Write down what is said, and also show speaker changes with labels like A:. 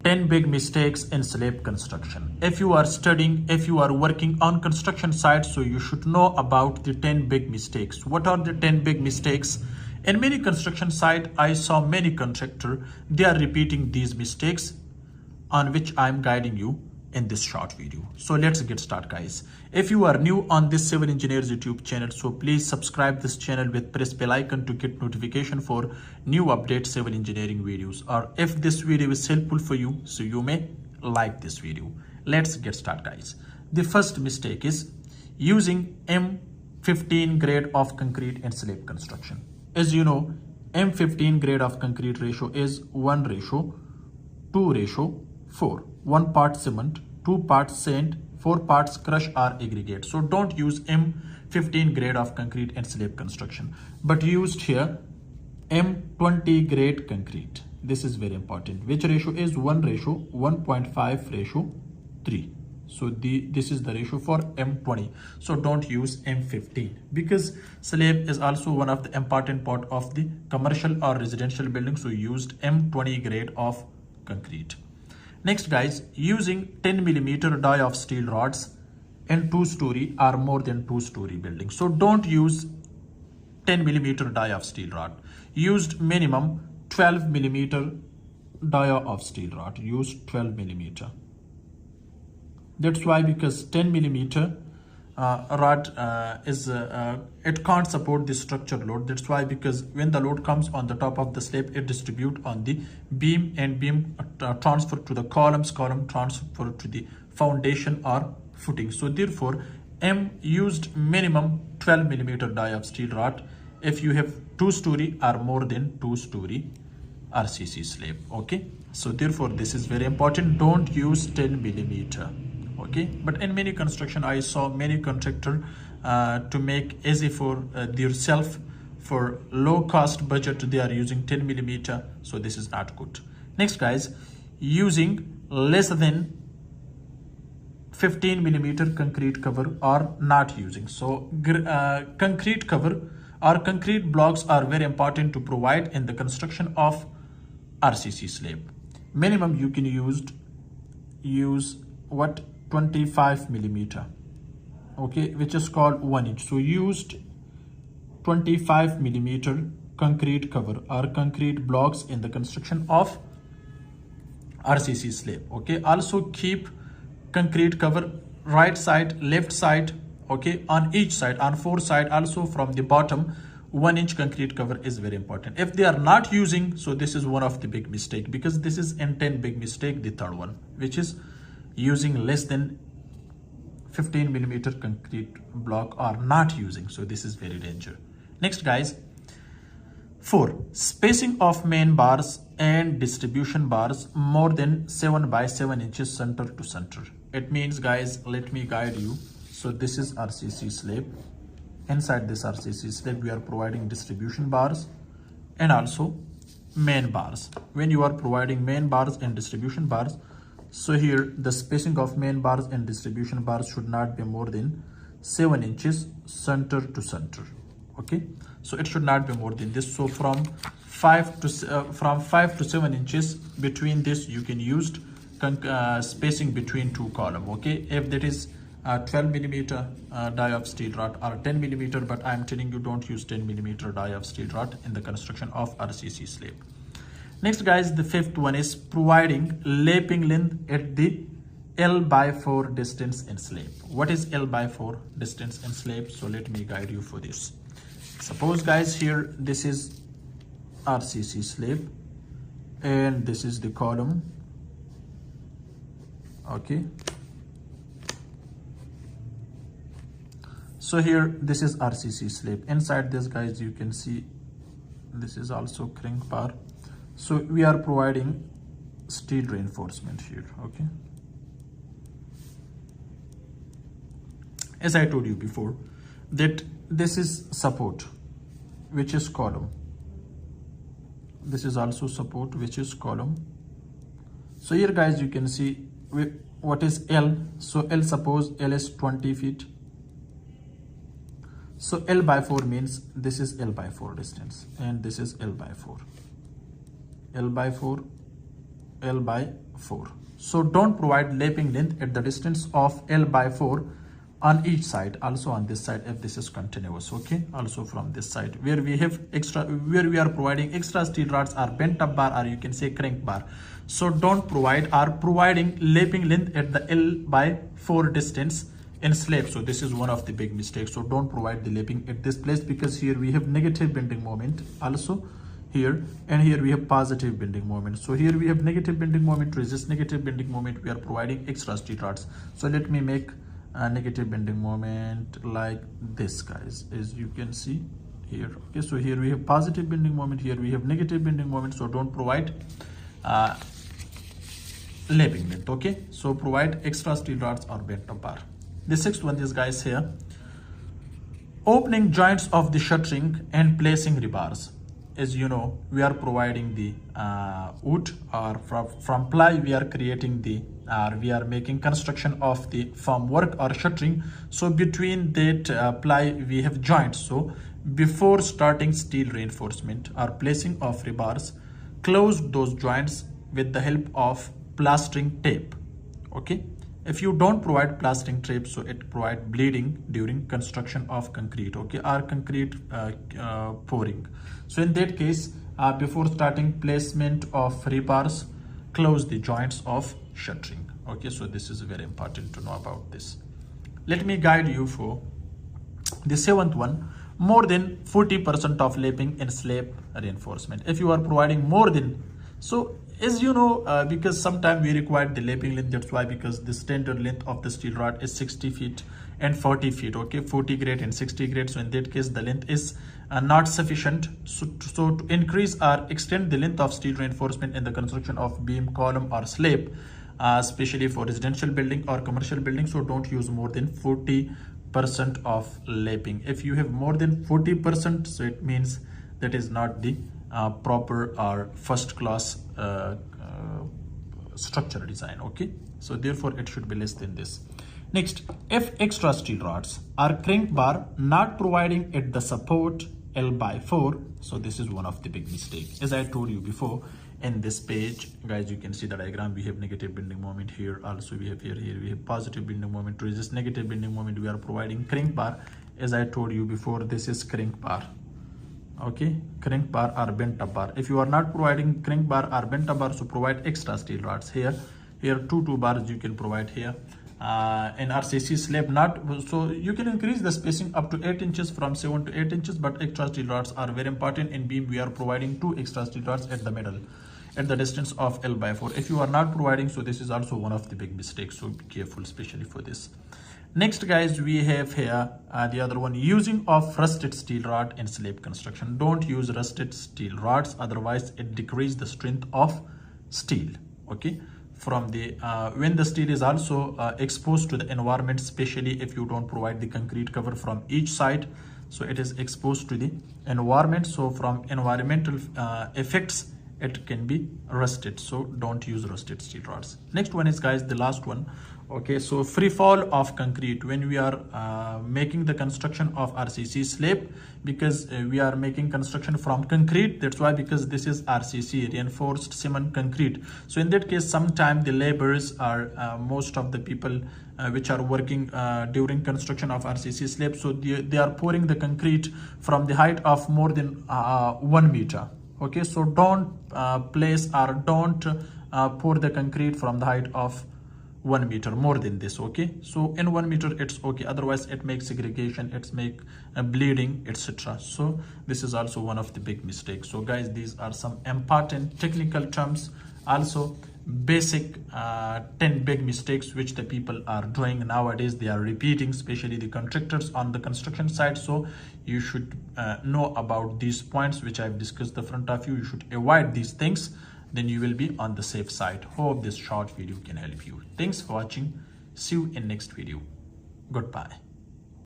A: 10 big mistakes in slab construction. If you are studying, if you are working on construction sites, so you should know about the 10 big mistakes. What are the 10 big mistakes? In many construction sites, I saw many contractors, they are repeating these mistakes on which I am guiding you in this short video. So let's get started, guys. If you are new on this Civil Engineers YouTube channel, so please subscribe this channel with press bell icon to get notification for new update civil engineering videos. Or if this video is helpful for you, so you may like this video. Let's get started, guys. The first mistake is using M15 grade of concrete in slab construction. As you know, M15 grade of concrete ratio is 1:2:4. 1 part cement, 2 parts sand, 4 parts crush or aggregate. So don't use M15 grade of concrete in slab construction, but used here M20 grade concrete. This is very important, which ratio is 1:1.5:3. So this is the ratio for M20. So don't use M15 because slab is also one of the important part of the commercial or residential building. So used M20 grade of concrete. Next, guys, using 10 millimeter die of steel rods in 2-story or more than 2-story building. So don't use 10 millimeter die of steel rod. Used minimum 12 millimeter die of steel rod. Use 12 millimeter. That's why, because 10 millimeter rod it can't support the structure load. That's why, because when the load comes on the top of the slab, it distribute on the beam, and beam transfer to the columns, column transfer to the foundation or footing. So therefore used minimum 12 millimeter die of steel rod if you have 2-story or more than 2-story RCC slab. Okay, so therefore this is very important. Don't use 10 millimeter. Okay, but in many construction I saw many contractor to make easy for themselves, for low cost budget, they are using 10 millimeter. So this is not good. Next, guys, using less than 15 millimeter concrete cover or not using. So concrete cover or concrete blocks are very important to provide in the construction of RCC slab. Minimum you can use what, 25 millimeter, okay, which is called 1 inch. So used 25 millimeter concrete cover or concrete blocks in the construction of RCC slab. Okay, also keep concrete cover right side, left side, okay, on each side, on 4 side. Also from the bottom, 1 inch concrete cover is very important. If they are not using, so this is one of the big mistake, because this is in 10 big mistake, the third one, which is using less than 15 millimeter concrete block or not using. So this is very dangerous. Next, guys, 4, spacing of main bars and distribution bars more than 7 by 7 inches center to center. It means, guys, let me guide you. So this is RCC slab. Inside this RCC slab, we are providing distribution bars and also main bars. When you are providing main bars and distribution bars, so here the spacing of main bars and distribution bars should not be more than 7 inches center to center. Okay, so it should not be more than this. So from 5 to 7 inches between this, you can use spacing between 2 columns. Okay, if that is 12 millimeter die of steel rod or 10 millimeter, but I am telling you don't use 10 millimeter die of steel rod in the construction of RCC slab. Next, guys, the 5th one is providing lapping length at the L/4 distance in slab. What is L/4 distance in slab? So let me guide you for this. Suppose, guys, here this is RCC slab and this is the column. Okay, so here this is RCC slab. Inside this, guys, you can see this is also crank bar. So we are providing steel reinforcement here. Okay, as I told you before, that this is support, which is column. This is also support, which is column. So here, guys, you can see what is L. So L, suppose L is 20 feet. So L/4 means this is L/4 distance and this is L/4. L/4 L by 4. So don't provide laping length at the distance of L by 4 on each side, also on this side if this is continuous. Okay, also from this side where we have extra, where we are providing extra steel rods or bent up bar, or you can say crank bar. So don't provide or providing laping length at the L by 4 distance in slab. So this is one of the big mistakes. So don't provide the laping at this place, because here we have negative bending moment also here, and here we have positive bending moment. So here we have negative bending moment. To resist negative bending moment, we are providing extra steel rods. So let me make a negative bending moment like this, guys, as you can see here. Okay, so here we have positive bending moment, here we have negative bending moment. So don't provide laping length. Okay, so provide extra steel rods or bent up bar. The sixth one is, guys, here, opening joints of the shuttering and placing rebars. As you know, we are providing the wood, or from ply we are creating the, we are making construction of the formwork or shuttering. So between that ply we have joints. So before starting steel reinforcement or placing of rebars, close those joints with the help of plastering tape. Okay, if you don't provide plastering tape, so it provide bleeding during construction of concrete, okay, or concrete pouring. So in that case, before starting placement of rebars, close the joints of shuttering. Okay, so this is very important to know about this. Let me guide you for the seventh one, more than 40% of laping in slab reinforcement. If you are providing more than, so as you know, because sometimes we require the laping length, that's why, because the standard length of the steel rod is 60 feet and 40 feet, okay, 40 grade and 60 grade. So in that case, the length is not sufficient. So to increase or extend the length of steel reinforcement in the construction of beam, column or slab, especially for residential building or commercial building, so don't use more than 40% of laping. If you have more than 40%, so it means that is not the proper or first class structure design. Okay, so therefore it should be less than this. Next, if extra steel rods or crank bar not providing at the support L by 4, so this is one of the big mistakes. As I told you before, in this page, guys, you can see the diagram. We have negative bending moment here, also we have here we have positive bending moment. To resist negative bending moment, we are providing crank bar. As I told you before, this is crank bar. Okay, crank bar or bent up bar. If you are not providing crank bar or bent up bar, so provide extra steel rods here. Here two bars you can provide here. In RCC slab, not so you can increase the spacing up to 8 inches, from 7 to 8 inches, but extra steel rods are very important. In beam we are providing 2 extra steel rods at the middle at the distance of L by 4. If you are not providing, so this is also one of the big mistakes, so be careful especially for this. Next, guys, we have here the other one, using of rusted steel rod in slab construction. Don't use rusted steel rods, otherwise it decreases the strength of steel. Okay, from the when the steel is also exposed to the environment, especially if you don't provide the concrete cover from each side, so it is exposed to the environment. So from environmental effects, it can be rusted. So don't use rusted steel rods. Next one is, guys, the last one. Okay, so free fall of concrete when we are making the construction of RCC slab, because we are making construction from concrete. That's why, because this is RCC, reinforced cement concrete. So in that case, sometimes the laborers are most of the people which are working during construction of RCC slab, so they are pouring the concrete from the height of more than 1 meter. Okay, so don't place or don't pour the concrete from the height of 1 meter, more than this. Okay, so in 1 meter it's okay, otherwise it makes segregation, it's make bleeding, etc. So this is also one of the big mistakes. So guys, these are some important technical terms, also basic 10 big mistakes which the people are doing nowadays. They are repeating, especially the contractors on the construction side. So you should know about these points which I've discussed in front of you. You should avoid these things, then you will be on the safe side. Hope this short video can help you. Thanks for watching. See you in next video. Goodbye.